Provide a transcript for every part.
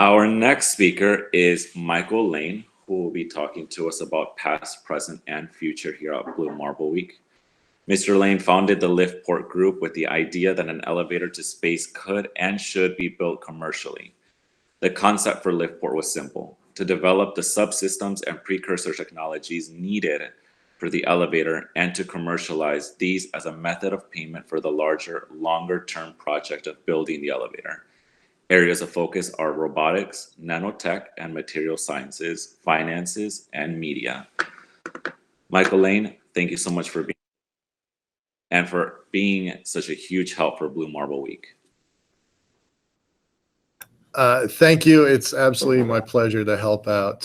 Our next speaker is Michael Laine, who will be talking to us about past, present, and future here at Blue Marble Week. Mr. Laine founded the LiftPort Group with the idea that an elevator to space could and should be built commercially. The concept for LiftPort was simple: to develop the subsystems and precursor technologies needed for the elevator and to commercialize these as a method of payment for the larger, longer-term project of building the elevator. Areas of focus are robotics, nanotech and material sciences, finances, and media. Michael Laine, thank you so much for being such a huge help for Blue Marble Week. Thank you. It's absolutely my pleasure to help out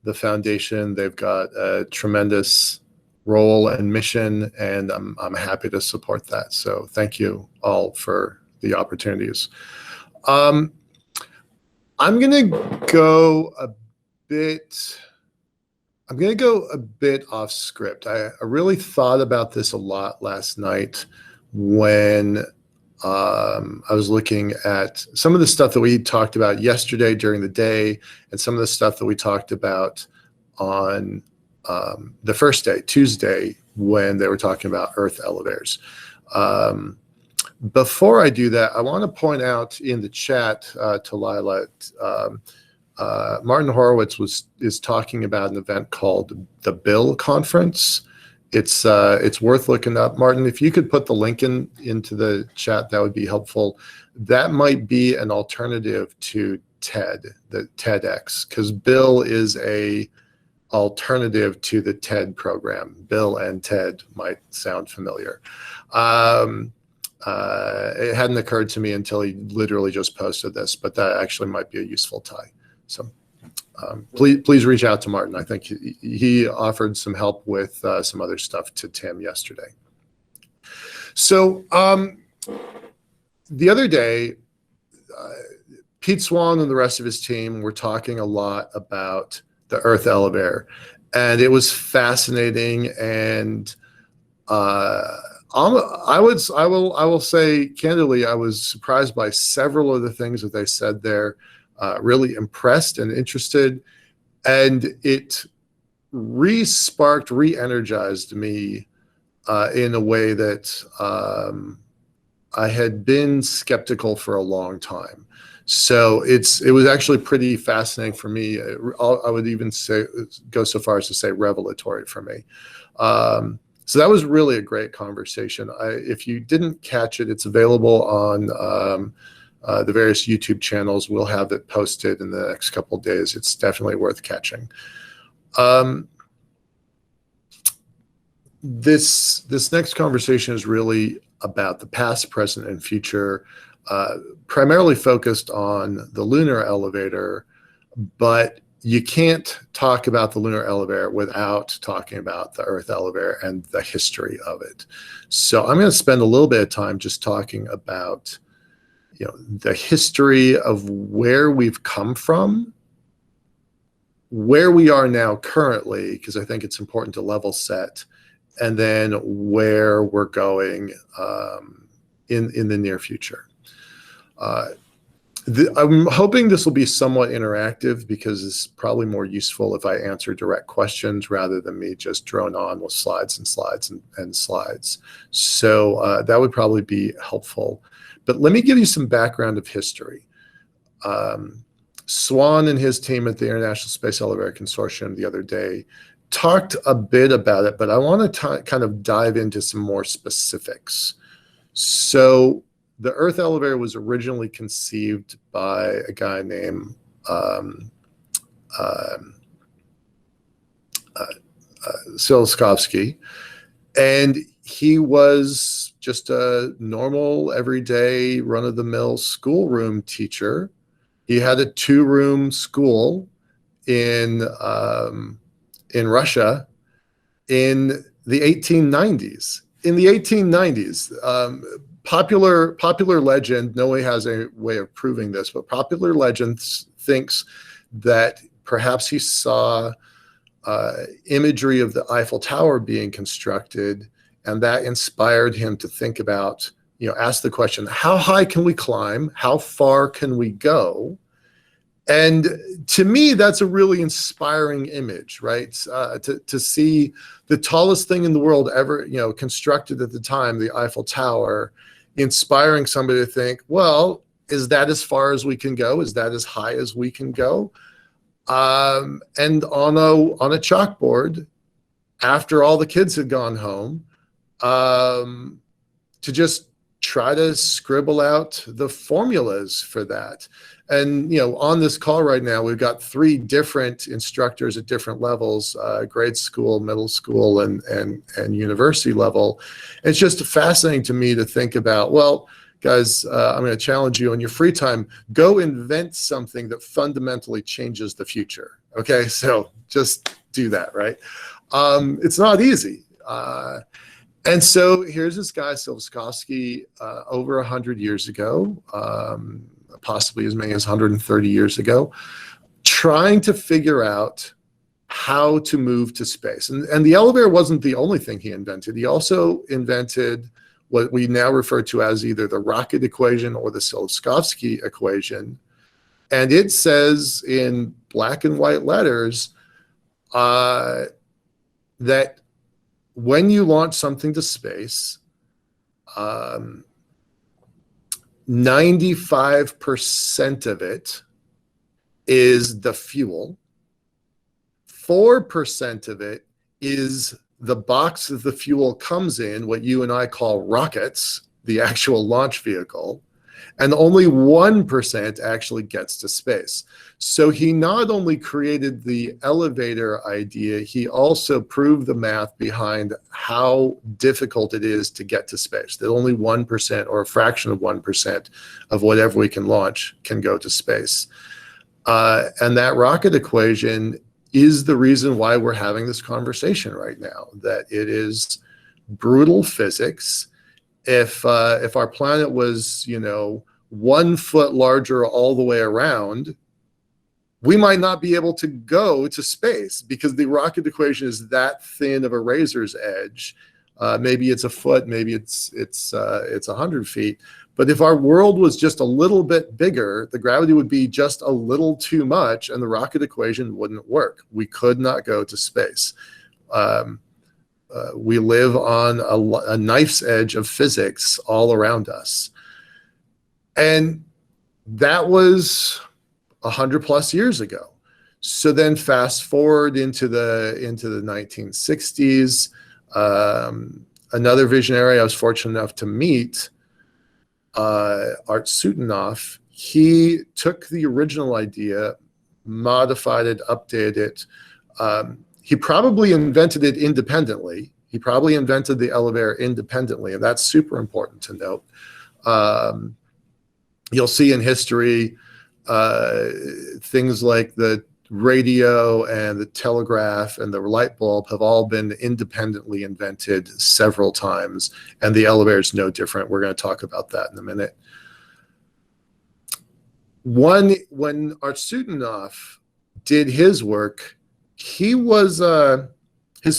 the foundation. They've got a tremendous role and mission, and I'm happy to support that. So thank you all for the opportunities. I'm going to go a bit off script. I really thought about this a lot last night when I was looking at some of the stuff that we talked about yesterday during the day and some of the stuff that we talked about on the first day, Tuesday, when they were talking about Earth elevators. Before I do that, I want to point out in the chat to Lila, Martin Horowitz is talking about an event called the Bill Conference. It's worth looking up. Martin, if you could put the link into the chat, that would be helpful. That might be an alternative to TED, the TEDx, because Bill is a alternative to the TED program. Bill and TED might sound familiar. It hadn't occurred to me until he literally just posted this, but that actually might be a useful tie. So please reach out to Martin. I think he offered some help with some other stuff to Tim yesterday. So the other day, Pete Swan and the rest of his team were talking a lot about the Earth elevator, and it was fascinating. And I will say candidly, I was surprised by several of the things that they said there. Really impressed and interested, and it re-energized me in a way that I had been skeptical for a long time. So it was actually pretty fascinating for me. I would even go so far as to say revelatory for me. So that was really a great conversation. If you didn't catch it, it's available on the various YouTube channels. We'll have it posted in the next couple of days. It's definitely worth catching. This next conversation is really about the past, present, and future, primarily focused on the lunar elevator, but you can't talk about the lunar elevator without talking about the Earth elevator and the history of it. So I'm going to spend a little bit of time just talking about the history of where we've come from, where we are now currently, because I think it's important to level set, and then where we're going in the near future. I'm hoping this will be somewhat interactive because it's probably more useful if I answer direct questions rather than me just drone on with slides and slides and slides. So that would probably be helpful. But let me give you some background of history. Swan and his team at the International Space Elevator Consortium the other day talked a bit about it, but I want to kind of dive into some more specifics. So the Earth elevator was originally conceived by a guy named Tsiolkovsky, and he was just a normal, everyday, run-of-the-mill schoolroom teacher. He had a 2-room school in Russia in the 1890s. In the 1890s, popular legend, no one has a way of proving this, but popular legend thinks that perhaps he saw imagery of the Eiffel Tower being constructed, and that inspired him to think about, ask the question, how high can we climb? How far can we go? And to me, that's a really inspiring image, right? To see the tallest thing in the world ever, constructed at the time, the Eiffel Tower, inspiring somebody to think, well, is that as far as we can go? Is that as high as we can go? And on a chalkboard, after all the kids had gone home, to just try to scribble out the formulas for that. And, on this call right now, we've got 3 different instructors at different levels, grade school, middle school, and university level. It's just fascinating to me to think about, well, guys, I'm going to challenge you on your free time, go invent something that fundamentally changes the future. Okay, so just do that, right? It's not easy. And so here's this guy, Silvskovsky, over 100 years ago, possibly as many as 130 years ago, trying to figure out how to move to space. And the elevator wasn't the only thing he invented. He also invented what we now refer to as either the rocket equation or the Silvskovsky equation. And it says in black and white letters that when you launch something to space, 95% of it is the fuel. 4% of it is the box that the fuel comes in, what you and I call rockets, the actual launch vehicle, and only 1% actually gets to space. So he not only created the elevator idea, he also proved the math behind how difficult it is to get to space, that only 1% or a fraction of 1% of whatever we can launch can go to space. And that rocket equation is the reason why we're having this conversation right now, that it is brutal physics. If our planet was, 1 foot larger all the way around, we might not be able to go to space because the rocket equation is that thin of a razor's edge. Maybe it's a foot, maybe it's 100 feet. But if our world was just a little bit bigger, the gravity would be just a little too much and the rocket equation wouldn't work. We could not go to space. We live on a knife's edge of physics all around us. And that was 100 plus years ago. So then fast forward into the 1960s, another visionary I was fortunate enough to meet, Art Suitinoff, he took the original idea, modified it, updated it. He probably invented it independently. He probably invented the elevator independently, and that's super important to note. You'll see in history things like the radio and the telegraph and the light bulb have all been independently invented several times, and the elevator is no different. We're going to talk about that in a minute. When Art Suitinoff did his work, his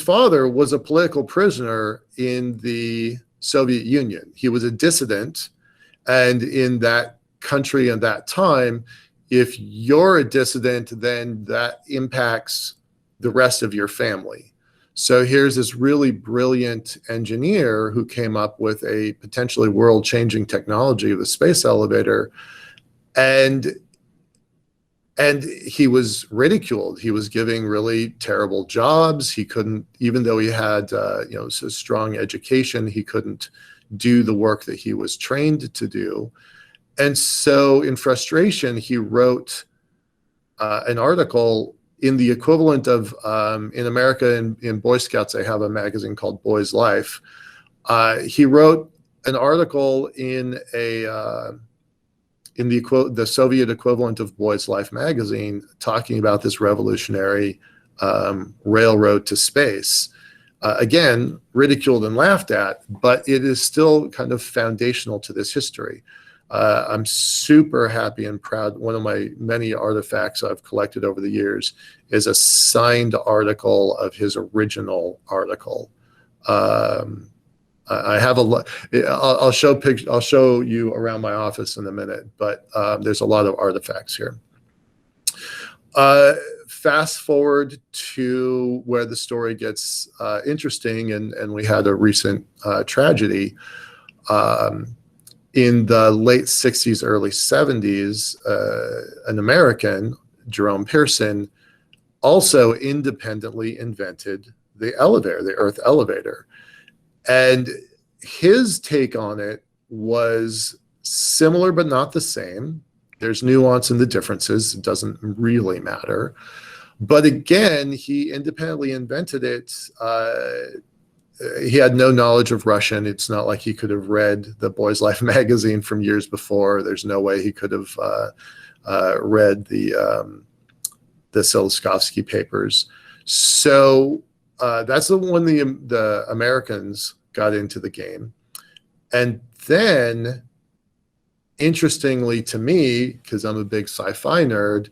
father was a political prisoner in the Soviet Union. He was a dissident, and in that country and that time, if you're a dissident, then that impacts the rest of your family. So here's this really brilliant engineer who came up with a potentially world-changing technology of the space elevator, and he was ridiculed. He was giving really terrible jobs. He couldn't, even though he had a strong education, he couldn't do the work that he was trained to do. And so in frustration, he wrote an article in the equivalent of, in America, in Boy Scouts, they have a magazine called Boy's Life. He wrote an article in the Soviet equivalent of Boy's Life magazine talking about this revolutionary railroad to space. Again, ridiculed and laughed at, but it is still kind of foundational to this history. I'm super happy and proud. One of my many artifacts I've collected over the years is a signed article of his original article. I have I'll show you around my office in a minute, but there's a lot of artifacts here. Fast forward to where the story gets interesting, and we had a recent tragedy. In the late 60s, early 70s, an American, Jerome Pearson, also independently invented the elevator, the Earth elevator. And his take on it was similar but not the same. There's nuance in the differences. It doesn't really matter. But again, he independently invented it. He had no knowledge of Russian. It's not like he could have read the Boy's Life magazine from years before. There's no way he could have read the Tsiolkovsky papers. So that's when the Americans got into the game. And then, interestingly to me, because I'm a big sci-fi nerd,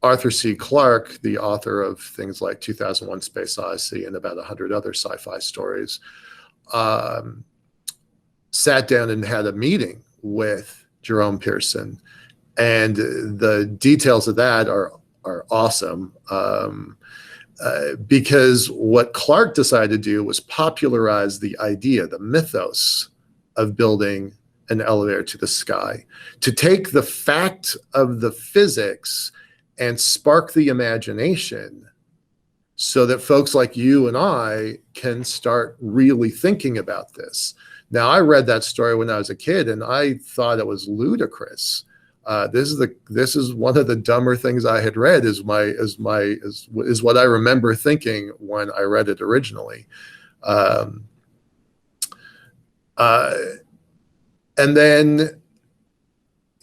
Arthur C. Clarke, the author of things like 2001: Space Odyssey and about 100 other sci-fi stories, sat down and had a meeting with Jerome Pearson. And the details of that are awesome, because what Clarke decided to do was popularize the idea, the mythos of building an elevator to the sky, to take the fact of the physics and spark the imagination so that folks like you and I can start really thinking about this. Now, I read that story when I was a kid, and I thought it was ludicrous. This is one of the dumber things I had read. Is what I remember thinking when I read it originally. And then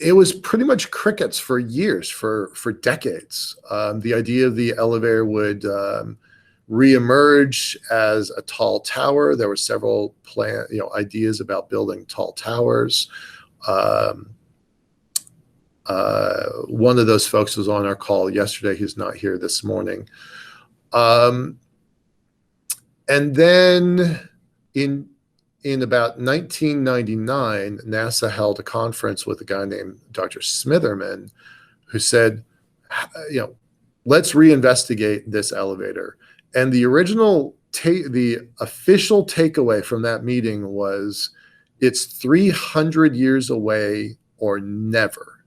it was pretty much crickets for years, for decades. The idea of the elevator would reemerge as a tall tower. There were several ideas about building tall towers. One of those folks was on our call yesterday. He's not here this morning. And then in about 1999, NASA held a conference with a guy named Dr. Smitherman, who said, let's reinvestigate this elevator. And the official takeaway from that meeting was, it's 300 years away or never.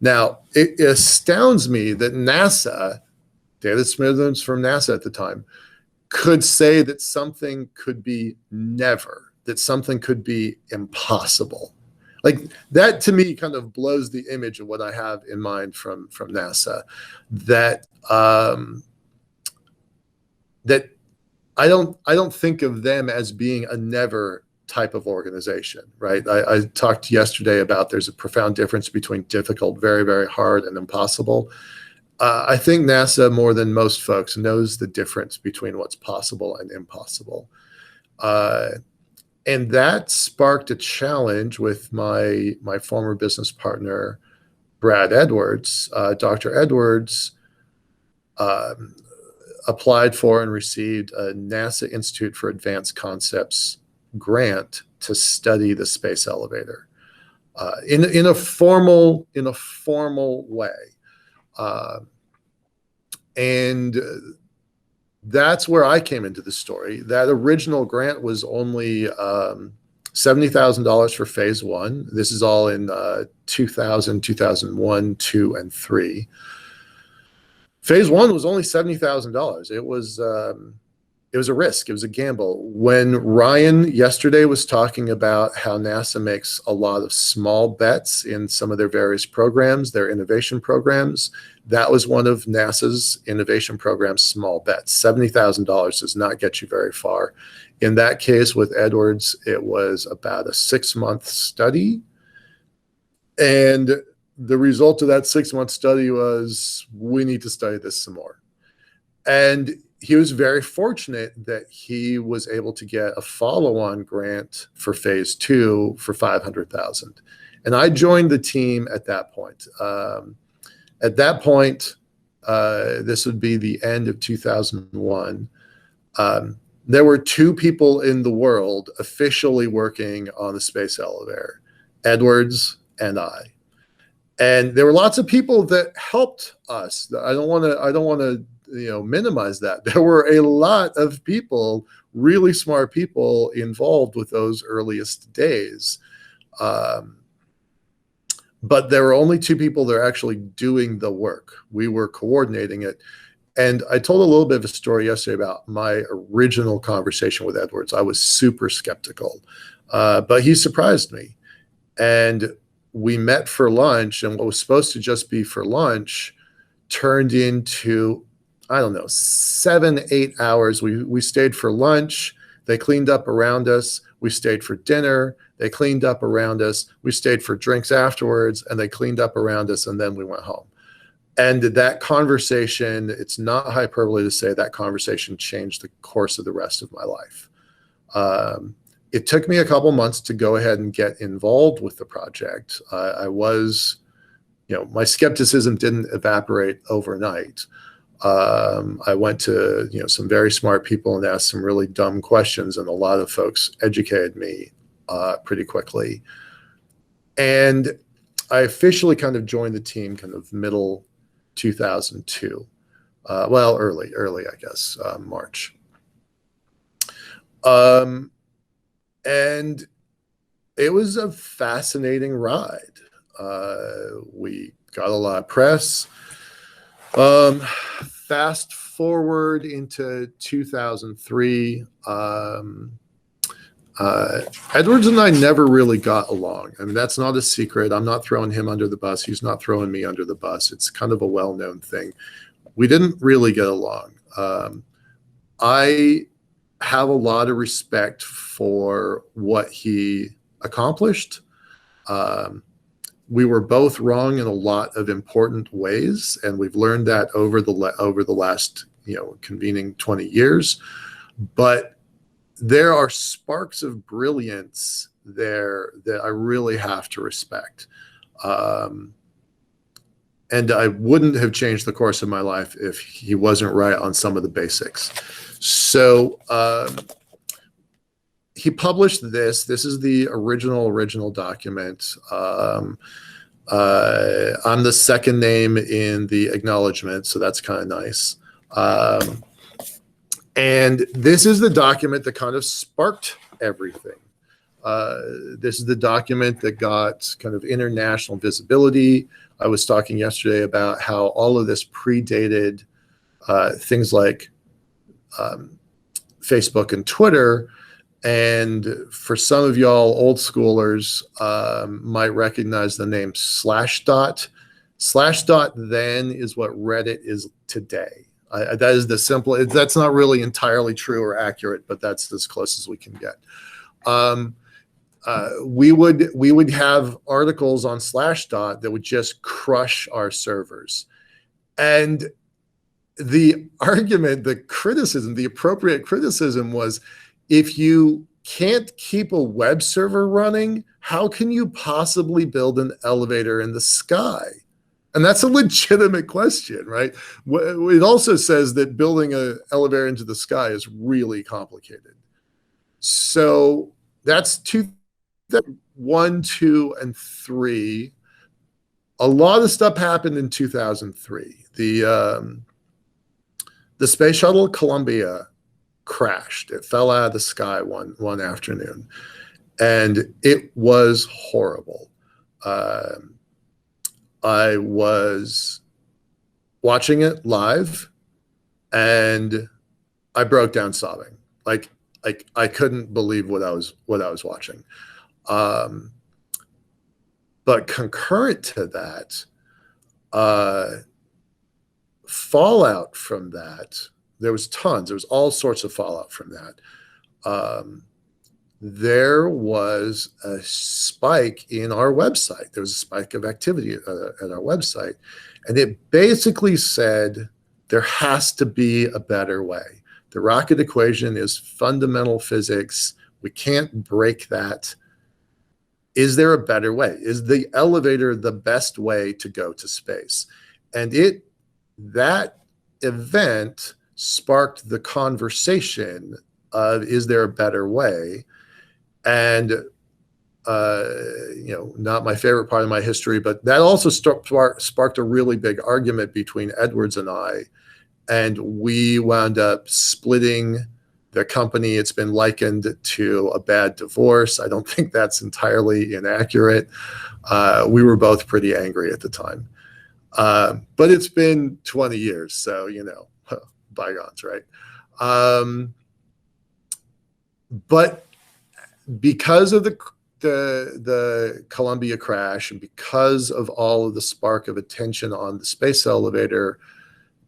Now, it astounds me that NASA, David Smitherman's from NASA at the time, could say that something could be never, that something could be impossible. Like, that to me kind of blows the image of what I have in mind from NASA, that that I don't think of them as being a never type of organization, right? I talked yesterday about there's a profound difference between difficult, very, very hard, and impossible. I think NASA, more than most folks, knows the difference between what's possible and impossible. And that sparked a challenge with my former business partner, Brad Edwards. Dr. Edwards applied for and received a NASA Institute for Advanced Concepts grant to study the space elevator in a formal way. And that's where I came into the story. That original grant was only $70,000 for phase one. This is all in 2000, 2001, 2, and 3. Phase one was only $70,000. It was a risk. It was a gamble. When Ryan yesterday was talking about how NASA makes a lot of small bets in some of their various programs, their innovation programs, that was one of NASA's innovation programs, small bets. $70,000 does not get you very far. In that case with Edwards, it was about a 6-month study. And the result of that 6-month study was, we need to study this some more. And he was very fortunate that he was able to get a follow-on grant for phase 2 for $500,000. And I joined the team at that point. At that point, this would be the end of 2001. There were 2 people in the world officially working on the space elevator, Edwards and I. And there were lots of people that helped us. I don't want to minimize that. There were a lot of people, really smart people, involved with those earliest days. But there were only two people that are actually doing the work. We were coordinating it. And I told a little bit of a story yesterday about my original conversation with Edwards. I was super skeptical, but he surprised me. And we met for lunch, and what was supposed to just be for lunch turned into, I don't know, 7-8 hours. We stayed for lunch. They cleaned up around us. We stayed for dinner. They cleaned up around us. We stayed for drinks afterwards, and they cleaned up around us, and then we went home. And that conversation, it's not hyperbole to say that conversation changed the course of the rest of my life. It took me a couple months to go ahead and get involved with the project. I was, my skepticism didn't evaporate overnight. I went to, some very smart people and asked some really dumb questions, and a lot of folks educated me pretty quickly. And I officially kind of joined the team kind of middle 2002. Early, I guess, March. And it was a fascinating ride. We got a lot of press. Fast forward into 2003, Edwards and I never really got along. I mean, that's not a secret. I'm not throwing him under the bus. He's not throwing me under the bus. It's kind of a well-known thing. We didn't really get along. I have a lot of respect for what he accomplished. We were both wrong in a lot of important ways, and we've learned that over the last convening 20 years. But there are sparks of brilliance there that I really have to respect. And I wouldn't have changed the course of my life if he wasn't right on some of the basics. So he published this. This is the original document. I'm the second name in the acknowledgement, so that's kind of nice. And this is the document that kind of sparked everything. This is the document that got kind of international visibility. I was talking yesterday about how all of this predated things like Facebook and Twitter. And for some of y'all old schoolers might recognize the name Slashdot. Slashdot then is what Reddit is today. That is the simple, that's not really entirely true or accurate, but that's as close as we can get. We would have articles on Slashdot that would just crush our servers. And the argument, the criticism, the appropriate criticism was, if you can't keep a web server running, how can you possibly build an elevator in the sky? And that's a legitimate question, right? It also says that building an elevator into the sky is really complicated. So that's 2001, 2, and 3. A lot of stuff happened in 2003. The space shuttle Columbia crashed. It fell out of the sky one afternoon, and it was horrible. I was watching it live, and I broke down sobbing. Like I couldn't believe what I was watching. But concurrent to that, fallout from that, there was tons. There was all sorts of fallout from that. There was a spike in our website. There was a spike of activity at our website. And it basically said, there has to be a better way. The rocket equation is fundamental physics. We can't break that. Is there a better way? Is the elevator the best way to go to space? And that event sparked the conversation of, is there a better way? And not my favorite part of my history, but that also sparked a really big argument between Edwards and I. And we wound up splitting the company. It's been likened to a bad divorce. I don't think that's entirely inaccurate. We were both pretty angry at the time. But it's been 20 years, so, bygones, right? But because of the Columbia crash, and because of all of the spark of attention on the space elevator,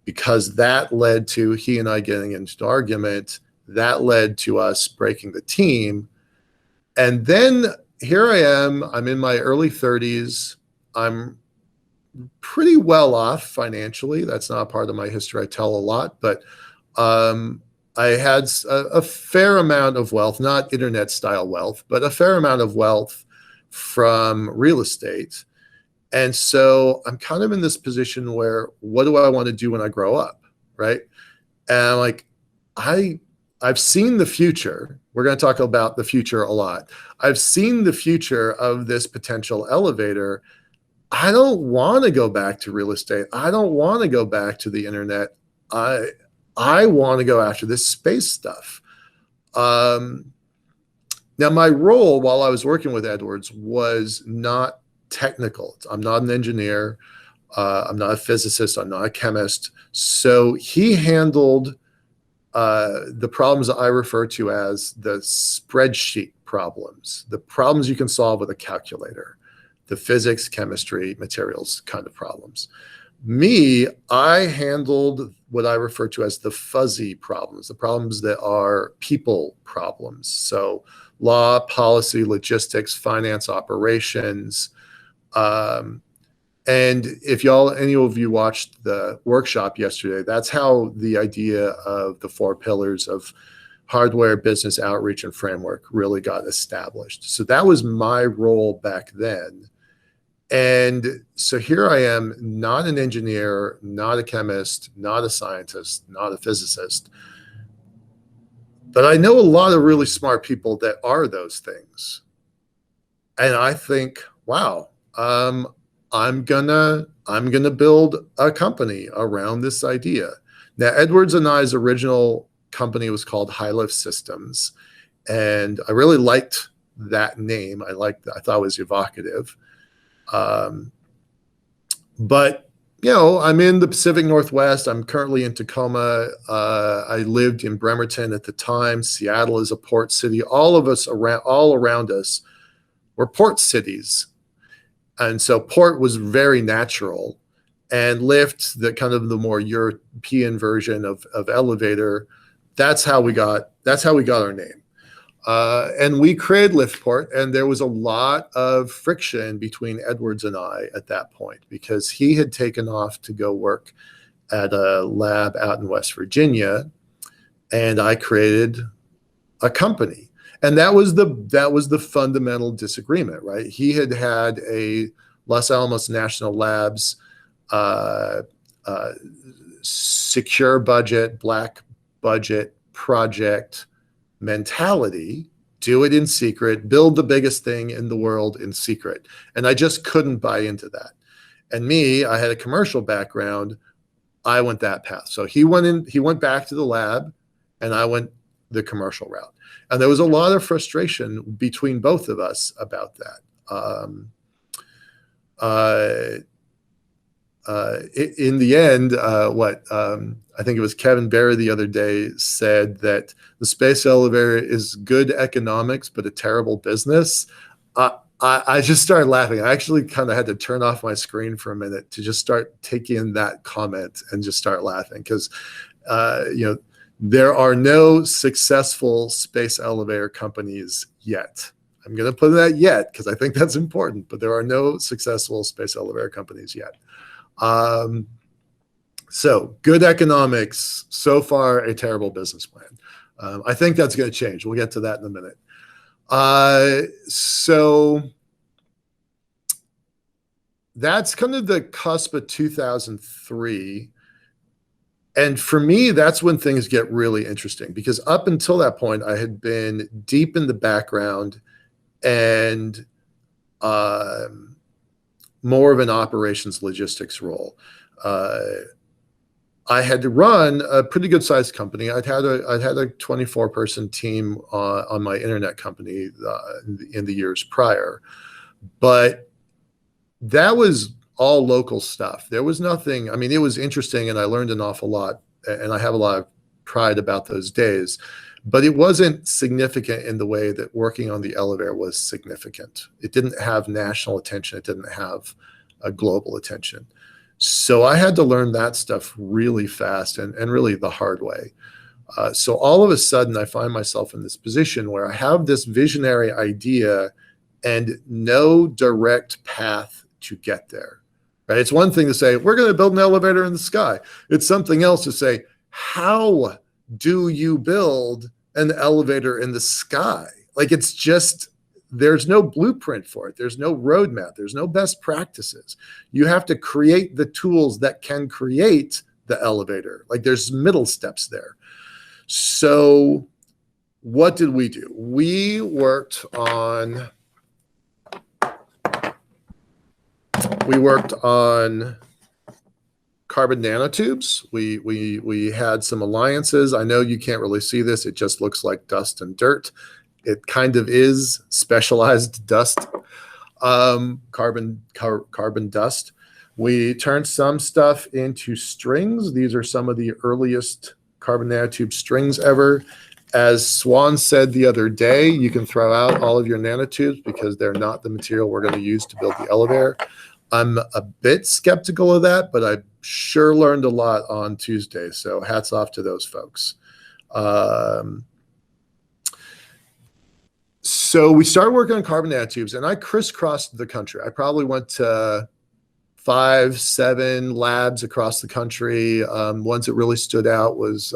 because that led to he and I getting into an argument, that led to us breaking the team. And then here I am, I'm in my early 30s. I'm pretty well off financially. That's not a part of my history I tell a lot, but I had a fair amount of wealth, not internet style wealth, but a fair amount of wealth from real estate. And so I'm kind of in this position where, what do I want to do when I grow up, right? And I'm like, I've seen the future. We're going to talk about the future a lot. I've seen the future of this potential elevator. I don't want to go back to real estate. I don't want to go back to the internet. I want to go after this space stuff. Now, my role while I was working with Edwards was not technical. I'm not an engineer. I'm not a physicist. I'm not a chemist. So he handled the problems that I refer to as the spreadsheet problems, the problems you can solve with a calculator, the physics, chemistry, materials kind of problems. Me, I handled what I refer to as the fuzzy problems, the problems that are people problems. So law, policy, logistics, finance, operations. And if any of you watched the workshop yesterday, that's how the idea of the 4 pillars of hardware, business, outreach, and framework really got established. So that was my role back then. And so here I am, not an engineer, not a chemist, not a scientist, not a physicist, but I know a lot of really smart people that are those things. And I think, wow, I'm gonna build a company around this idea. Now, Edwards and I's original company was called High Lift Systems, and I really liked that name. I thought it was evocative. But I'm in the Pacific Northwest. I'm currently in Tacoma. I lived in Bremerton at the time. Seattle is a port city. All around us were port cities. And so port was very natural, and lift, the kind of the more European version of elevator, that's how we got our name. And we created LiftPort, and there was a lot of friction between Edwards and I at that point, because he had taken off to go work at a lab out in West Virginia, and I created a company. And that was the fundamental disagreement, right? He had a Los Alamos National Labs secure budget, black budget project mentality. Do it in secret, build the biggest thing in the world in secret. And I just couldn't buy into that. And me, I had a commercial background. I went that path. So he went back to the lab, and I went the commercial route. And there was a lot of frustration between both of us about that. In the end, I think it was Kevin Barry the other day said that the space elevator is good economics, but a terrible business. I just started laughing. I actually kind of had to turn off my screen for a minute to just start taking in that comment and just start laughing, because there are no successful space elevator companies yet. I'm going to put that yet because I think that's important, but there are no successful space elevator companies yet. So good economics, so far a terrible business plan. I think that's going to change. We'll get to that in a minute. So that's kind of the cusp of 2003. And for me, that's when things get really interesting, because up until that point, I had been deep in the background and more of an operations logistics role. I had to run a pretty good sized company. I'd had a 24-person team on my internet company in the years prior, but that was all local stuff. There was nothing, I mean, it was interesting and I learned an awful lot, and I have a lot of pride about those days, but it wasn't significant in the way that working on the elevator was significant. It didn't have national attention. It didn't have a global attention. So I had to learn that stuff really fast and really the hard way. So all of a sudden I find myself in this position where I have this visionary idea and no direct path to get there. Right? It's one thing to say, we're going to build an elevator in the sky. It's something else to say, how do you build an elevator in the sky? Like, it's just, there's no blueprint for it. There's no roadmap. There's no best practices. You have to create the tools that can create the elevator. Like, there's middle steps there. So what did we do? We worked on carbon nanotubes. We had some alliances. I know you can't really see this. It just looks like dust and dirt. It kind of is specialized dust, carbon dust. We turned some stuff into strings. These are some of the earliest carbon nanotube strings ever. As Swan said the other day, you can throw out all of your nanotubes because they're not the material we're going to use to build the elevator. I'm a bit skeptical of that, but I sure learned a lot on Tuesday. So hats off to those folks. So we started working on carbon nanotubes, and I crisscrossed the country. I probably went to 5, 7 labs across the country. Ones that really stood out was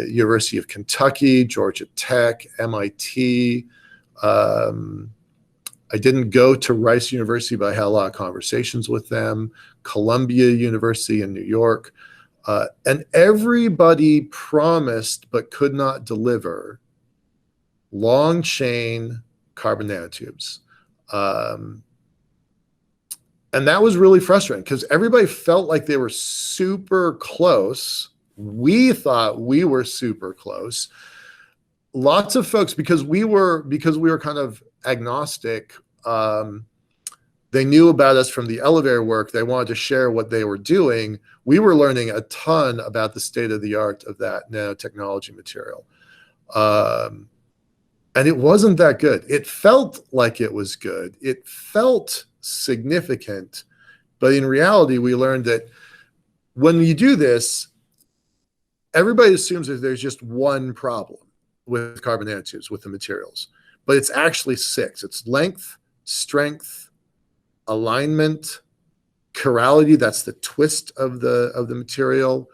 University of Kentucky, Georgia Tech, MIT. I didn't go to Rice University, but I had a lot of conversations with them. Columbia University in New York. And everybody promised but could not deliver long chain carbon nanotubes. And that was really frustrating because everybody felt like they were super close. We thought we were super close. Lots of folks, because we were kind of agnostic, they knew about us from the elevator work. They wanted to share what they were doing. We were learning a ton about the state of the art of that nanotechnology material. And it wasn't that good. It felt like it was good. It felt significant. But in reality, we learned that when you do this, everybody assumes that there's just one problem with carbon nanotubes, with the materials. But it's actually 6. It's length, strength, alignment, chirality, that's the twist of the material,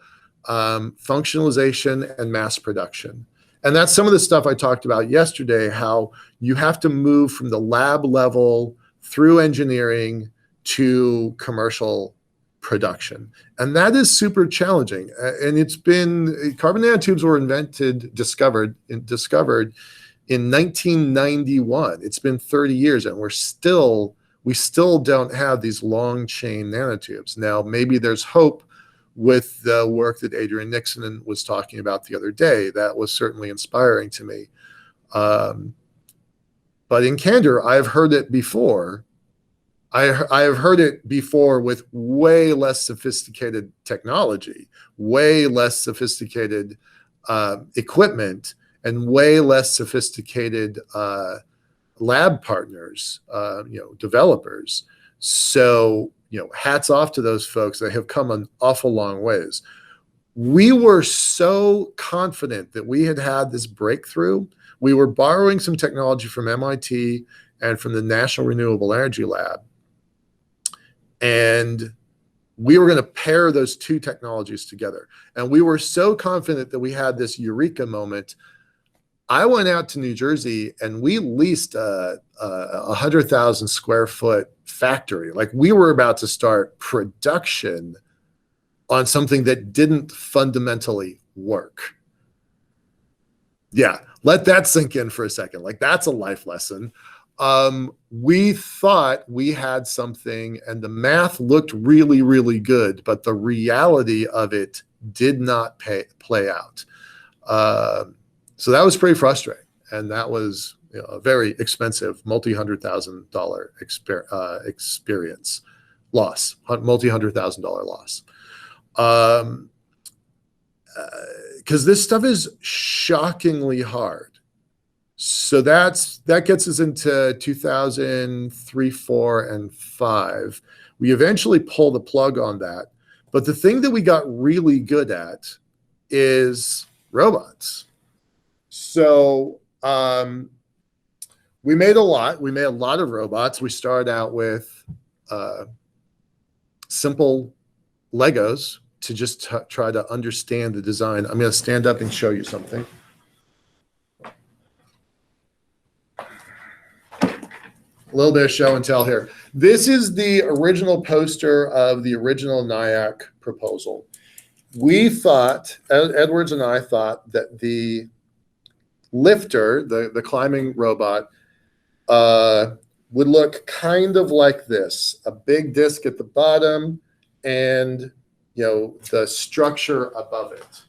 functionalization, and mass production. And that's some of the stuff I talked about yesterday, how you have to move from the lab level through engineering to commercial production. And that is super challenging. And it's been, carbon nanotubes were discovered in 1991. It's been 30 years and we still don't have these long chain nanotubes. Now, maybe there's hope with the work that Adrian Nixon was talking about the other day. That was certainly inspiring to me. But in candor, I've heard it before. I have heard it before with way less sophisticated technology, way less sophisticated equipment, and way less sophisticated lab partners, developers. So, hats off to those folks. They have come an awful long ways. We were so confident that we had this breakthrough. We were borrowing some technology from MIT and from the National Renewable Energy Lab. And we were going to pair those two technologies together. And we were so confident that we had this eureka moment. I went out to New Jersey and we leased a 100,000 square foot factory. Like, we were about to start production on something that didn't fundamentally work. Yeah, Let that sink in for a second. Like, that's a life lesson. We thought we had something and the math looked really, really good, but the reality of it did not play out. So that was pretty frustrating. And that was, you know, a very expensive multi-$100,000 experience loss, multi-$100,000 loss. Because this stuff is shockingly hard. So that gets us into 2003, 4, and 5. We eventually pull the plug on that. But the thing that we got really good at is robots. So we made a lot. We made a lot of robots. We started out with simple Legos to just try to understand the design. I'm going to stand up and show you something. A little bit of show and tell here. This is the original poster of the original NIAC proposal. We thought, Edwards and I thought, that the lifter, the climbing robot, would look kind of like this: a big disc at the bottom and, you know, the structure above it.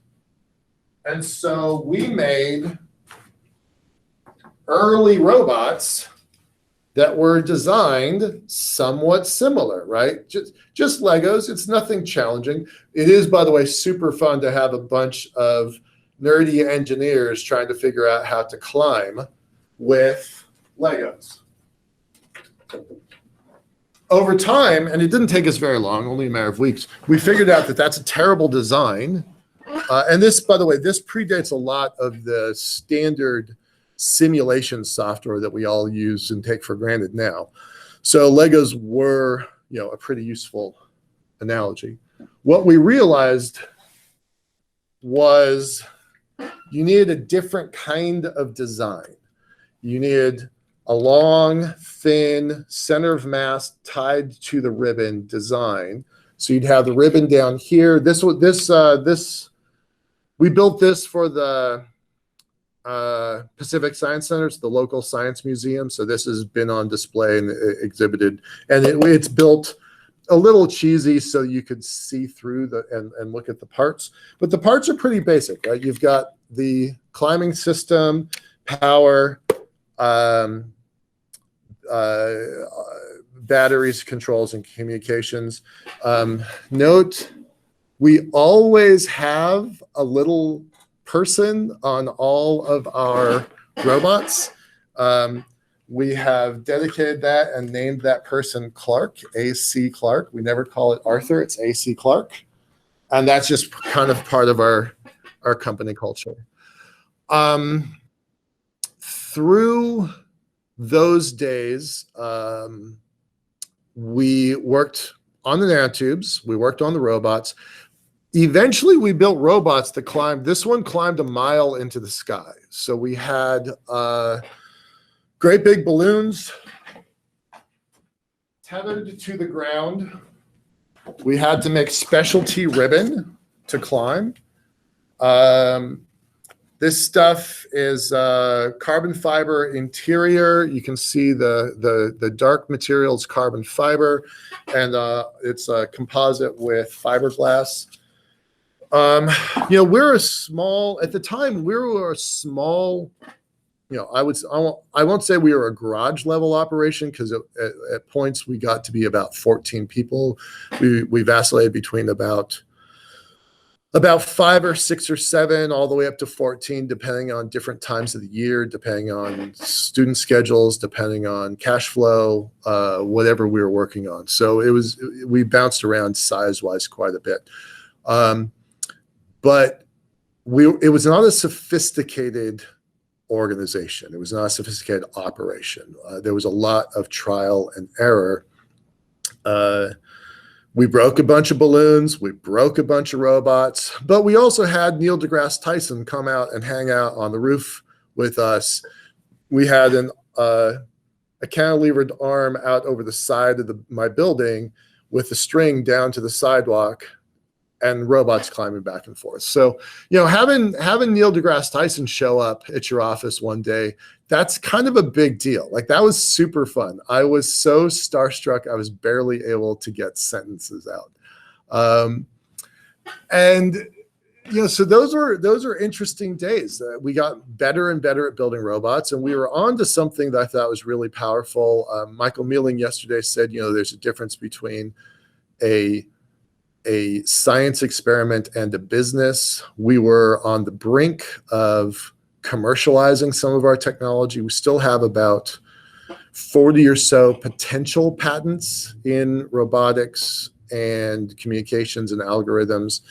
And so we made early robots that were designed somewhat similar, right? Just Legos. It's nothing challenging. It is, by the way, super fun to have a bunch of nerdy engineers trying to figure out how to climb with Legos. Over time, and it didn't take us very long, only a matter of weeks, we figured out that that's a terrible design. And this, by the way, this predates a lot of the standard simulation software that we all use and take for granted now. So Legos were, you know, a pretty useful analogy. What we realized was you needed a different kind of design. You needed a long, thin, center of mass tied to the ribbon design. So you'd have the ribbon down here. We built this for the Pacific Science Center, the local science museum. So this has been on display and exhibited, and it's built a little cheesy so you could see through and look at the parts. But the parts are pretty basic, right? You've got the climbing system, power, batteries, controls, and communications. Note, we always have a little person on all of our robots. We have dedicated that and named that person Clark, A.C. Clark. We never call it Arthur, it's A.C. Clark. And that's just kind of part of our company culture. Through those days, we worked on the nanotubes, we worked on the robots. Eventually, we built robots that climbed. This one climbed a mile into the sky. So we had great big balloons tethered to the ground. We had to make specialty ribbon to climb. This stuff is carbon fiber interior. You can see the dark material is carbon fiber, and it's a composite with fiberglass. You know, we're a small, at the time, we were a small, you know, I won't say we were a garage level operation, because at points we got to be about 14 people. We vacillated between about 5 or 6 or 7, all the way up to 14, depending on different times of the year, depending on student schedules, depending on cash flow, whatever we were working on. So we bounced around size-wise quite a bit. But it was not a sophisticated organization. It was not a sophisticated operation. There was a lot of trial and error. We broke a bunch of balloons. We broke a bunch of robots. But we also had Neil deGrasse Tyson come out and hang out on the roof with us. We had a cantilevered arm out over the side of my building with the string down to the sidewalk. and robots climbing back and forth. So, having Neil deGrasse Tyson show up at your office one day, that's kind of a big deal. Like, that was super fun. I was so starstruck, I was barely able to get sentences out. So those are interesting days. We got better and better at building robots, and we were on to something that I thought was really powerful. Michael Mealing yesterday said, there's a difference between a science experiment and a business. We were on the brink of commercializing some of our technology. We still have about 40 or so potential patents in robotics and communications and algorithms.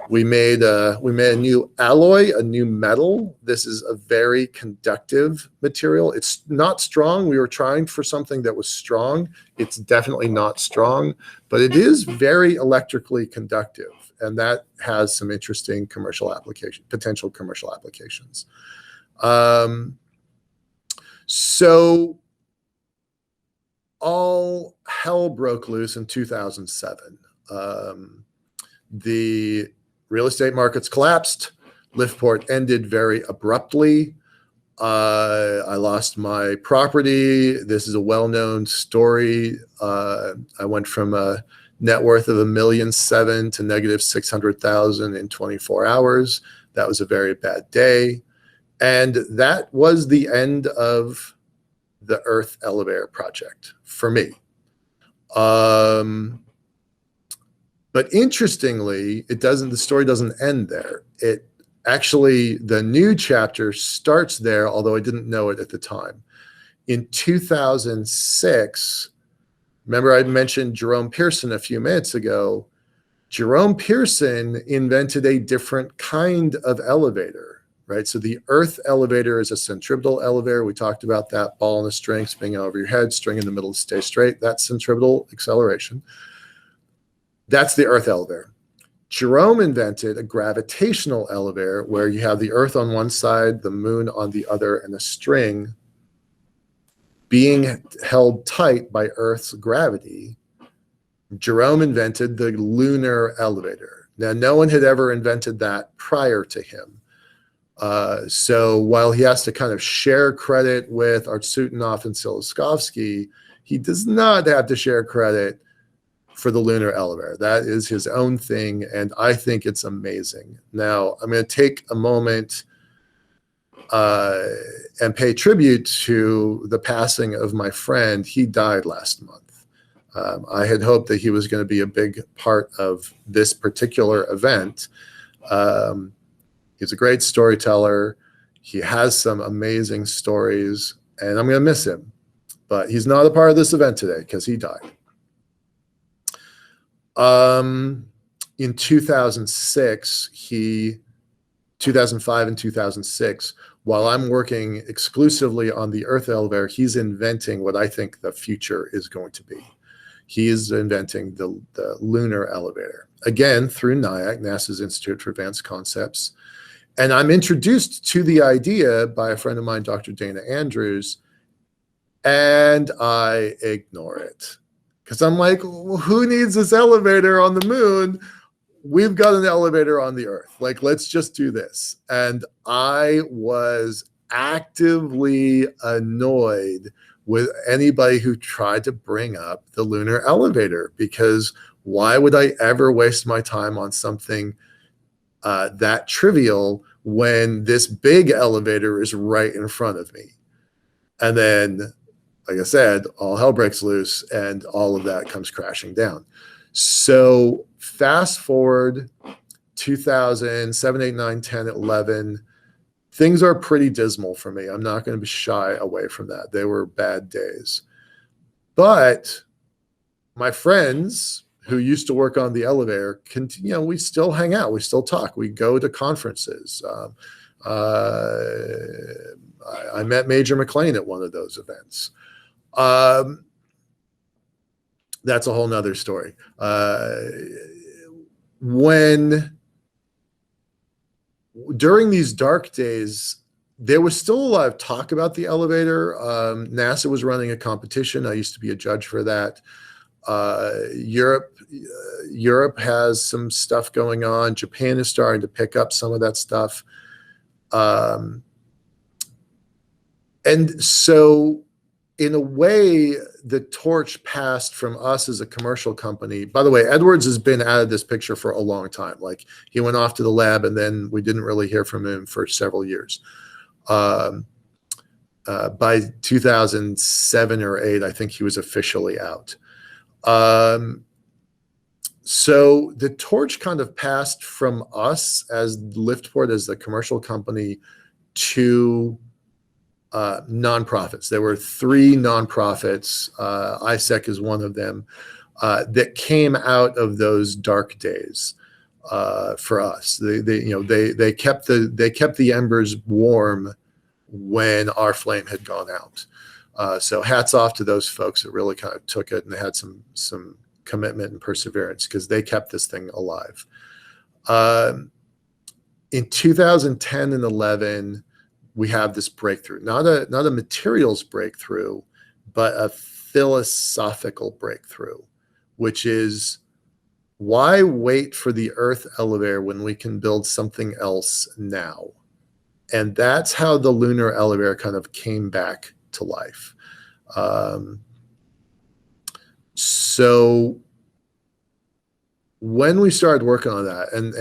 We made a new alloy, a new metal. This is a very conductive material. It's not strong. We were trying for something that was strong. It's definitely not strong, but it is very electrically conductive, and that has some interesting potential commercial applications. So all hell broke loose in 2007. The real estate markets collapsed. LiftPort ended very abruptly. I lost my property. This is a well-known story. I went from a net worth of $1.7 million to negative 600,000 in 24 hours. That was a very bad day. And that was the end of the Earth Elevator project for me. But interestingly, the story doesn't end there. It actually, the new chapter starts there, although I didn't know it at the time. In 2006, remember I mentioned Jerome Pearson a few minutes ago. Jerome Pearson invented a different kind of elevator, right? So the Earth elevator is a centripetal elevator. We talked about that, ball and a string spinning over your head, string in the middle to stay straight. That's centripetal acceleration. That's the Earth elevator. Jerome invented a gravitational elevator where you have the Earth on one side, the moon on the other, and a string being held tight by Earth's gravity. Jerome invented the lunar elevator. Now, no one had ever invented that prior to him. So while he has to kind of share credit with Artsutinov and Tsiolkovsky, he does not have to share credit for the lunar elevator. That is his own thing, and I think it's amazing. Now, I'm going to take a moment and pay tribute to the passing of my friend. He died last month. I had hoped that he was going to be a big part of this particular event. He's a great storyteller. He has some amazing stories, and I'm going to miss him. But he's not a part of this event today because he died. In 2006, 2005 and 2006, while I'm working exclusively on the Earth elevator, he's inventing what I think the future is going to be. He is inventing the lunar elevator, again, through NIAC, NASA's Institute for Advanced Concepts. And I'm introduced to the idea by a friend of mine, Dr. Dana Andrews, and I ignore it. Because I'm like, well, who needs this elevator on the moon? We've got an elevator on the Earth. Like, let's just do this. And I was actively annoyed with anybody who tried to bring up the lunar elevator, because why would I ever waste my time on something that trivial when this big elevator is right in front of me? And then, like I said, all hell breaks loose and all of that comes crashing down. So fast forward 2007, 8, 9, 10, 11, things are pretty dismal for me. I'm not going to be shy away from that. They were bad days. But my friends who used to work on the elevator, we still hang out. We still talk. We go to conferences. I met Major McLean at one of those events. That's a whole nother story. During these dark days, there was still a lot of talk about the elevator. NASA was running a competition. I used to be a judge for that. Europe has some stuff going on. Japan is starting to pick up some of that stuff. And so in a way, the torch passed from us as a commercial company. By the way, Edwards has been out of this picture for a long time. Like, he went off to the lab and then we didn't really hear from him for several years. By 2007 or 8, I think he was officially out. So the torch kind of passed from us as LiftPort, as the commercial company, to nonprofits. There were 3 nonprofits, ISEC is one of them, that came out of those dark days for us. They kept the embers warm when our flame had gone out. So hats off to those folks that really kind of took it and they had some commitment and perseverance, because they kept this thing alive. In 2010 and 11, we have this breakthrough, not a materials breakthrough, but a philosophical breakthrough, which is, why wait for the Earth elevator when we can build something else now? And that's how the lunar elevator kind of came back to life. So when we started working on that, and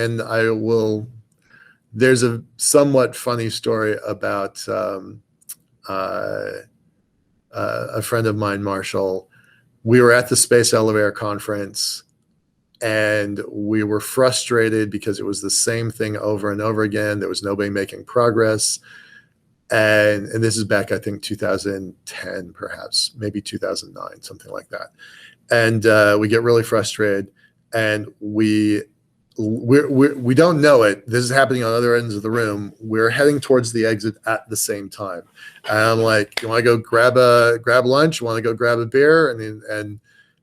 there's a somewhat funny story about a friend of mine, Marshall. We were at the Space Elevator conference and we were frustrated because it was the same thing over and over again. There was nobody making progress. And this is back, I think, 2010, perhaps, maybe 2009, something like that. And we get really frustrated, and we don't know it. This is happening on other ends of the room. We're heading towards the exit at the same time. And I'm like, you want to go grab lunch? You want to go grab a beer? And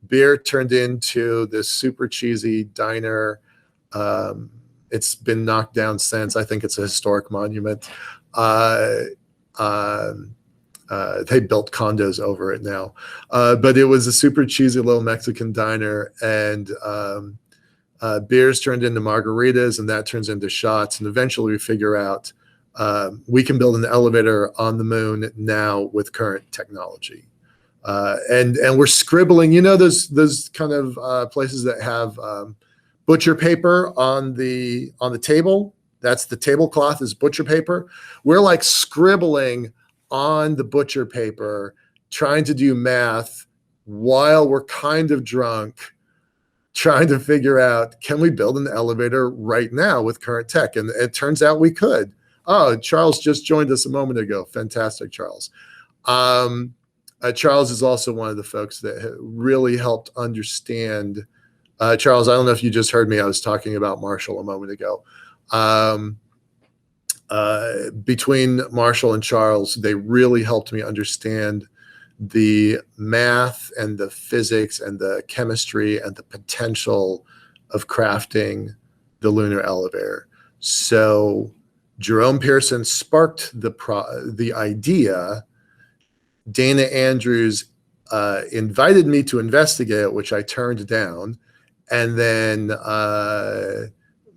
beer turned into this super cheesy diner. It's been knocked down since. I think it's a historic monument. They built condos over it now. But it was a super cheesy little Mexican diner, and beers turned into margaritas, and that turns into shots. And eventually we figure out we can build an elevator on the moon now with current technology. And we're scribbling, those kind of places that have butcher paper on the table. That's the tablecloth is butcher paper. We're like scribbling on the butcher paper, trying to do math while we're kind of drunk, trying to figure out, can we build an elevator right now with current tech? And it turns out we could. Oh, Charles just joined us a moment ago. Fantastic, Charles. Charles is also one of the folks that really helped understand. Charles, I don't know if you just heard me. I was talking about Marshall a moment ago. Between Marshall and Charles, they really helped me understand the math and the physics and the chemistry and the potential of crafting the lunar elevator. So Jerome Pearson sparked the idea. Dana Andrews invited me to investigate, which I turned down. And then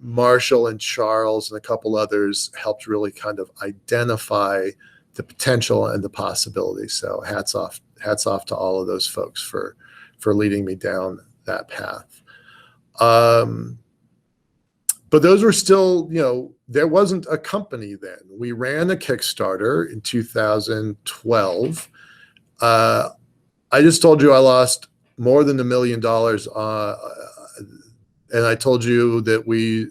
Marshall and Charles and a couple others helped really kind of identify the potential and the possibilities. So hats off to all of those folks for leading me down that path. But those were still, there wasn't a company then. We ran a Kickstarter in 2012. I just told you I lost more than $1 million. And I told you that we,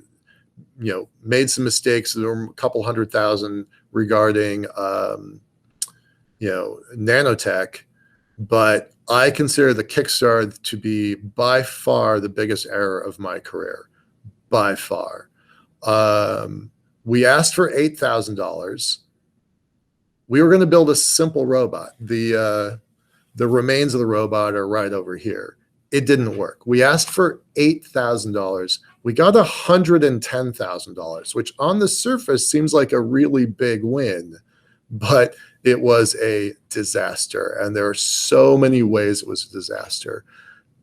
made some mistakes. There were a couple $100,000 regarding, nanotech. But I consider the Kickstarter to be by far the biggest error of my career, by far. We asked for $8,000. We were going to build a simple robot. The remains of the robot are right over here. It didn't work. We asked for $8,000. We got $110,000, which on the surface seems like a really big win, but it was a disaster. And there are so many ways it was a disaster.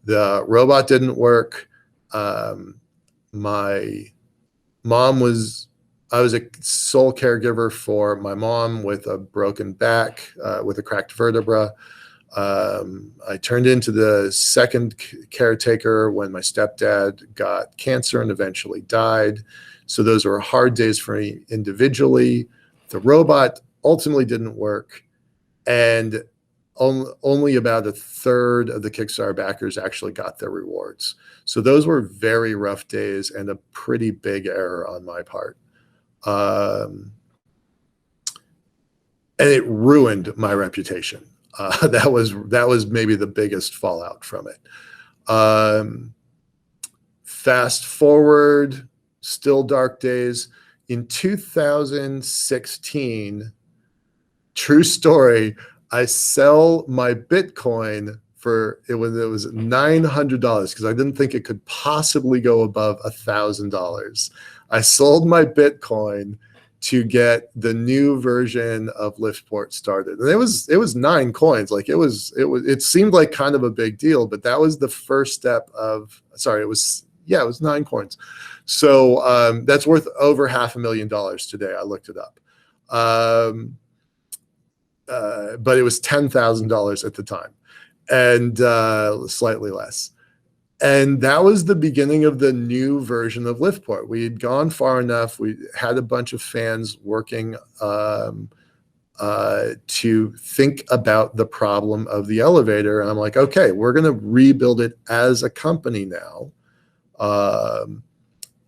The robot didn't work. My mom was, I was a sole caregiver for my mom with a broken back, with a cracked vertebra. I turned into the second caretaker when my stepdad got cancer and eventually died. So those were hard days for me individually. The robot ultimately didn't work. And only about a third of the Kickstarter backers actually got their rewards. So those were very rough days and a pretty big error on my part. And it ruined my reputation. That was maybe the biggest fallout from it. Fast forward, still dark days. In 2016, true story, I sell my Bitcoin for, it was $900 because I didn't think it could possibly go above $1,000. I sold my Bitcoin to get the new version of LiftPort started. And it was 9 coins. Like it seemed like kind of a big deal, but that was the first step of, sorry, it was 9 coins. So that's worth over $500,000 today. I looked it up. But it was $10,000 at the time, and slightly less. And that was the beginning of the new version of LiftPort. We had gone far enough. We had a bunch of fans working to think about the problem of the elevator. And I'm like, okay, we're going to rebuild it as a company now.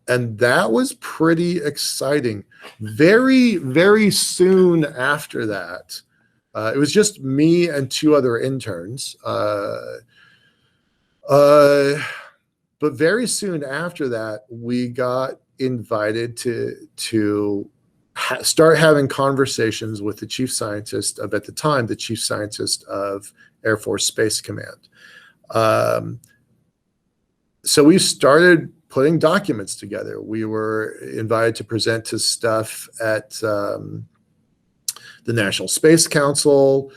And that was pretty exciting. Very, very soon after that, it was just me and 2 other interns. But very soon after that, we got invited to start having conversations with the chief scientist of, at the time, the chief scientist of Air Force Space Command. So we started putting documents together. We were invited to present to stuff at the National Space Council,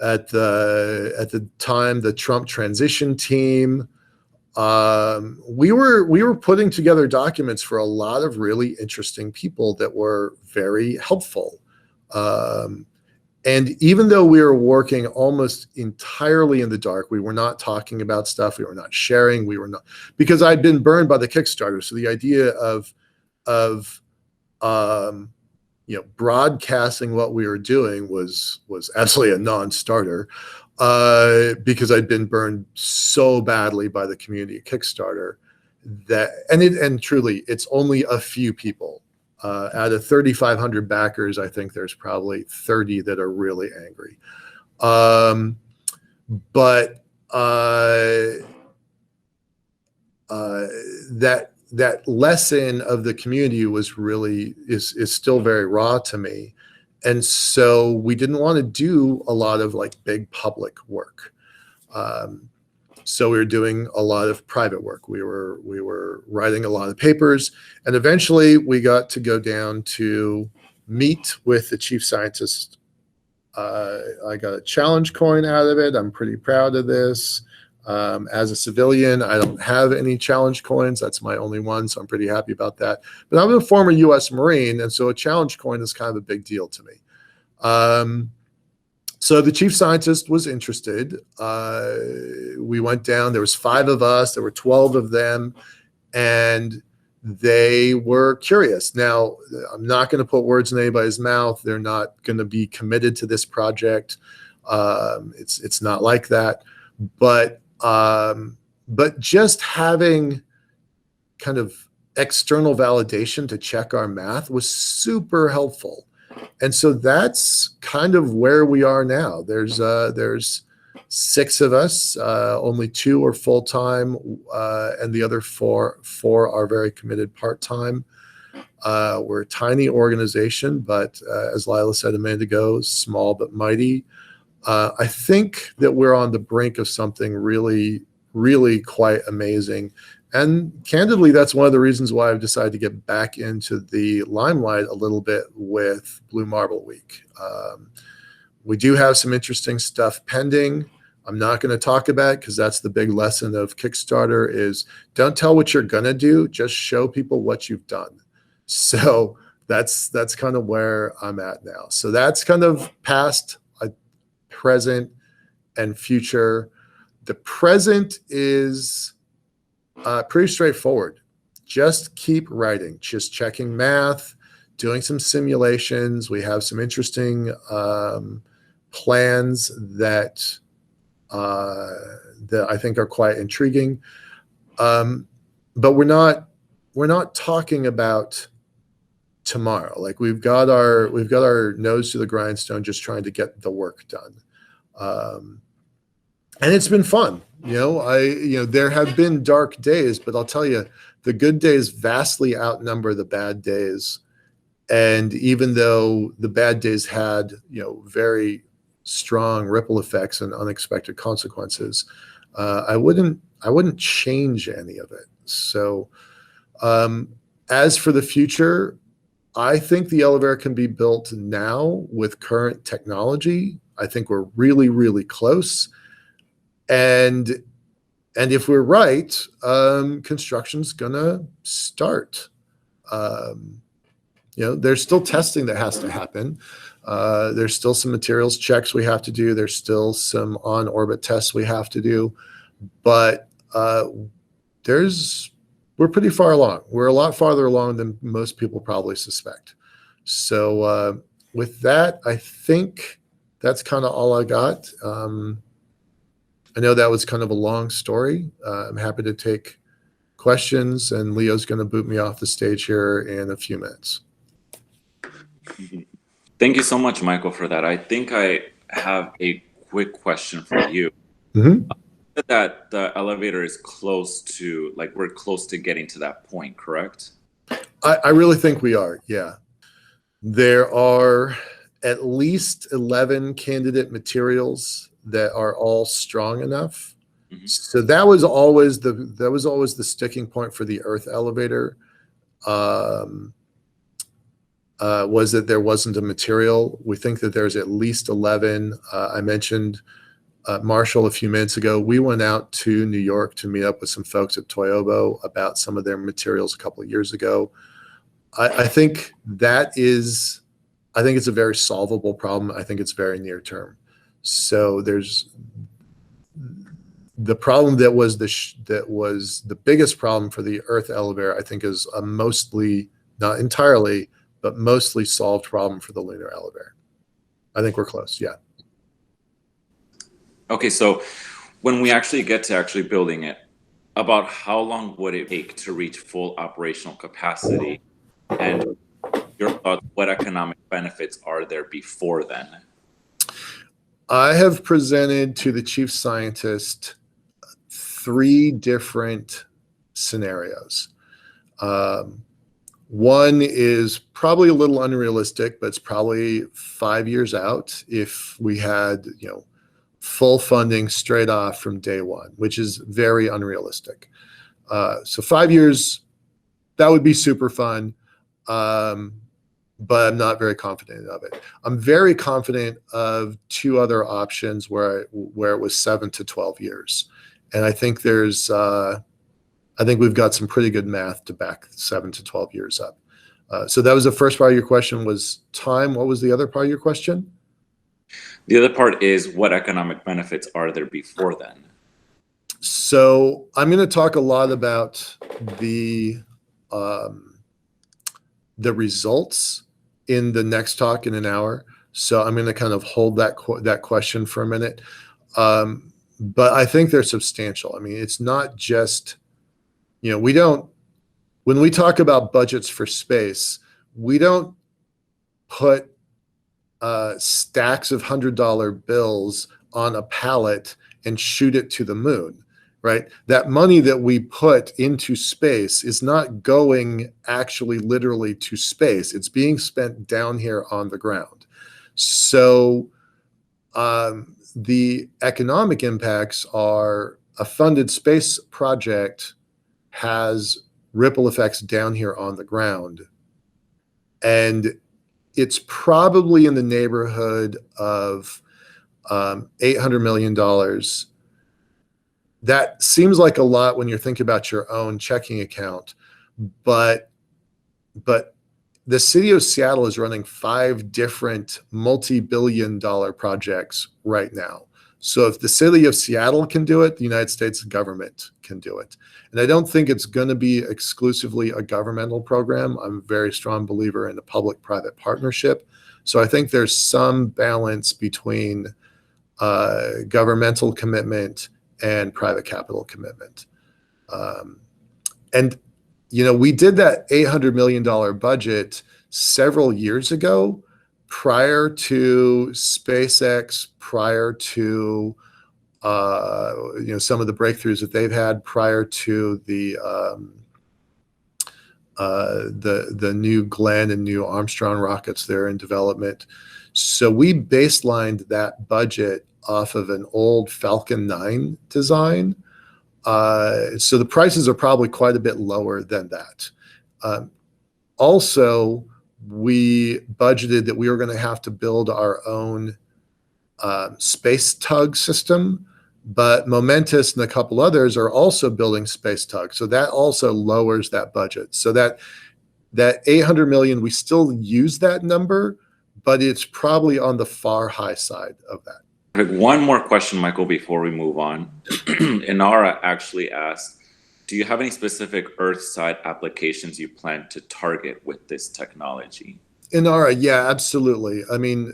at the time, the Trump transition team. We were putting together documents for a lot of really interesting people that were very helpful. And even though we were working almost entirely in the dark, we were not talking about stuff, we were not sharing, we were not, because I'd been burned by the Kickstarter. So the idea of broadcasting what we were doing was absolutely a non-starter, because I'd been burned so badly by the community Kickstarter that, and truly, it's only a few people. Out of 3,500 backers, I think there's probably 30 that are really angry. But that lesson of the community was really is still very raw to me. And so we didn't want to do a lot of like big public work. So we were doing a lot of private work. We were writing a lot of papers, and eventually we got to go down to meet with the chief scientist. I got a challenge coin out of it. I'm pretty proud of this. As a civilian, I don't have any challenge coins. That's my only one, so I'm pretty happy about that. But I'm a former U.S. Marine, and so a challenge coin is kind of a big deal to me. So the chief scientist was interested. We went down. There was 5 of us. There were 12 of them, and they were curious. Now, I'm not going to put words in anybody's mouth. They're not going to be committed to this project. It's not like that. But just having kind of external validation to check our math was super helpful. And so that's kind of where we are now. There's 6 of us, only 2 are full-time, and the other 4 are very committed part-time. We're a tiny organization, but as Lila said a minute ago, small but mighty. I think that we're on the brink of something really, really quite amazing. And candidly, that's one of the reasons why I've decided to get back into the limelight a little bit with Blue Marble Week. We do have some interesting stuff pending. I'm not going to talk about it because that's the big lesson of Kickstarter is don't tell what you're going to do, just show people what you've done. So that's kind of where I'm at now. So that's kind of past, present, and future. The present is pretty straightforward. Just keep writing, just checking math, doing some simulations. We have some interesting plans that I think are quite intriguing. But we're not talking about tomorrow. Like we've got our nose to the grindstone, just trying to get the work done. And it's been fun. There have been dark days, but I'll tell you, the good days vastly outnumber the bad days. And even though the bad days had, very strong ripple effects and unexpected consequences, I wouldn't change any of it. So, as for the future, I think the elevator can be built now with current technology. I think we're really, really close. And if we're right, construction's gonna start. There's still testing that has to happen. There's still some materials checks we have to do. There's still some on-orbit tests we have to do. But we're pretty far along. We're a lot farther along than most people probably suspect. So with that, I think that's kind of all I got. I know that was kind of a long story. I'm happy to take questions, and Leo's going to boot me off the stage here in a few minutes. Thank you so much, Michael, for that. I think I have a quick question for you. Mm-hmm. That the elevator is close to, we're close to getting to that point, correct? I really think we are, yeah. There are at least 11 candidate materials that are all strong enough. Mm-hmm. So that was always the sticking point for the Earth elevator. Was that there wasn't a material. We think that there's at least 11. I mentioned Marshall a few minutes ago. We went out to New York to meet up with some folks at Toyobo about some of their materials a couple of years ago. I think it's a very solvable problem. I think it's very near term. So there's the problem that was the biggest problem for the Earth elevator, I think, is a mostly, not entirely, but mostly solved problem for the lunar elevator. I think we're close, yeah. Okay, so when we actually get to actually building it, about how long would it take to reach full operational capacity? And your thoughts, what economic benefits are there before then? I have presented to the chief scientist 3 different scenarios. One is probably a little unrealistic, but it's probably 5 years out if we had, full funding straight off from day one, which is very unrealistic. So 5 years, that would be super fun. But I'm not very confident of it. I'm very confident of 2 other options where it was 7 to 12 years. And I think we've got some pretty good math to back 7 to 12 years up. So that was the first part of your question, was time. What was the other part of your question? The other part is, what economic benefits are there before then? So I'm going to talk a lot about the results in the next talk in an hour. So I'm going to kind of hold that question for a minute. But I think they're substantial. I mean, it's not just, when we talk about budgets for space, we don't put stacks of $100 bills on a pallet and shoot it to the moon, right? That money that we put into space is not going actually literally to space. It's being spent down here on the ground. So the economic impacts are, a funded space project has ripple effects down here on the ground. And it's probably in the neighborhood of $800 million. That seems like a lot when you're thinking about your own checking account, but the city of Seattle is running 5 different multi-billion-dollar projects right now. So if the city of Seattle can do it, the United States government can do it. And I don't think it's going to be exclusively a governmental program. I'm a very strong believer in a public-private partnership. So I think there's some balance between governmental commitment and private capital commitment. And, you know, we did that $800 million budget several years ago, prior to SpaceX, prior to you know, some of the breakthroughs that they've had, prior to the new Glenn and new Armstrong rockets that are in development. So we baselined that budget off of an old Falcon 9 design. So the prices are probably quite a bit lower than that. Also, we budgeted that we were going to have to build our own space tug system, but Momentous and a couple others are also building space tugs. So that also lowers that budget. So that 800 million, we still use that number, but it's probably on the far high side of that. One more question, Michael, before we move on. Inara actually asked, do you have any specific Earth-side applications you plan to target with this technology? Inara, yeah, absolutely. I mean,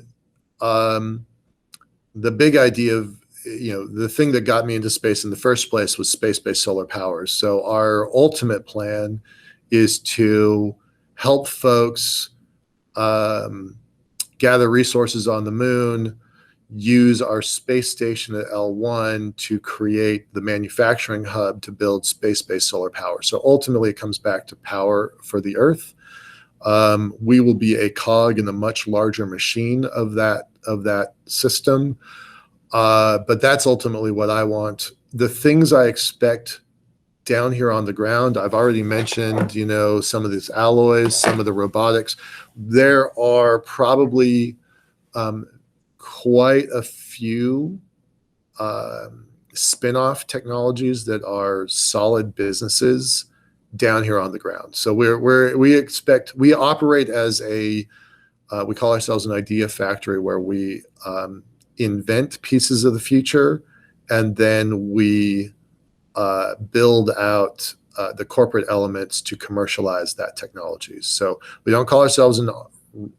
the big idea of, you know, the thing that got me into space in the first place was space-based solar power. So our ultimate plan is to help folks gather resources on the moon, use our space station at L1 to create the manufacturing hub to build space-based solar power. So ultimately it comes back to power for the Earth. We will be a cog in a much larger machine of that system. But that's ultimately what I want. The things I expect down here on the ground, I've already mentioned, you know, some of these alloys, some of the robotics. There are probably quite a few spin-off technologies that are solid businesses down here on the ground. So we operate as we call ourselves an idea factory, where we invent pieces of the future, and then we build out the corporate elements to commercialize that technology. So we don't call ourselves an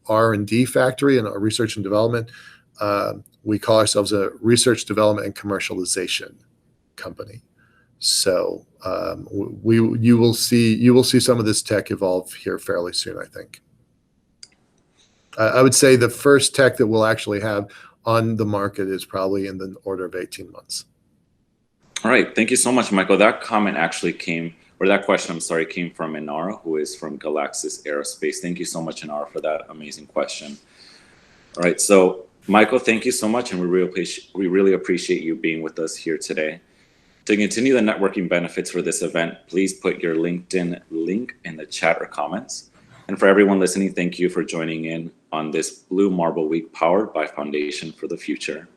R&D factory and a research and development. We call ourselves a research, development, and commercialization company. So you will see some of this tech evolve here fairly soon, I think. I would say the first tech that we'll actually have on the market is probably in the order of 18 months. All right, thank you so much, Michael. That comment actually came, or that question, I'm sorry, came from Inara, who is from Galaxis Aerospace. Thank you so much, Inara, for that amazing question. All right, so Michael, thank you so much, and we really appreciate you being with us here today. To continue the networking benefits for this event, please put your LinkedIn link in the chat or comments. And for everyone listening, thank you for joining in on this Blue Marble Week powered by Foundation for the Future.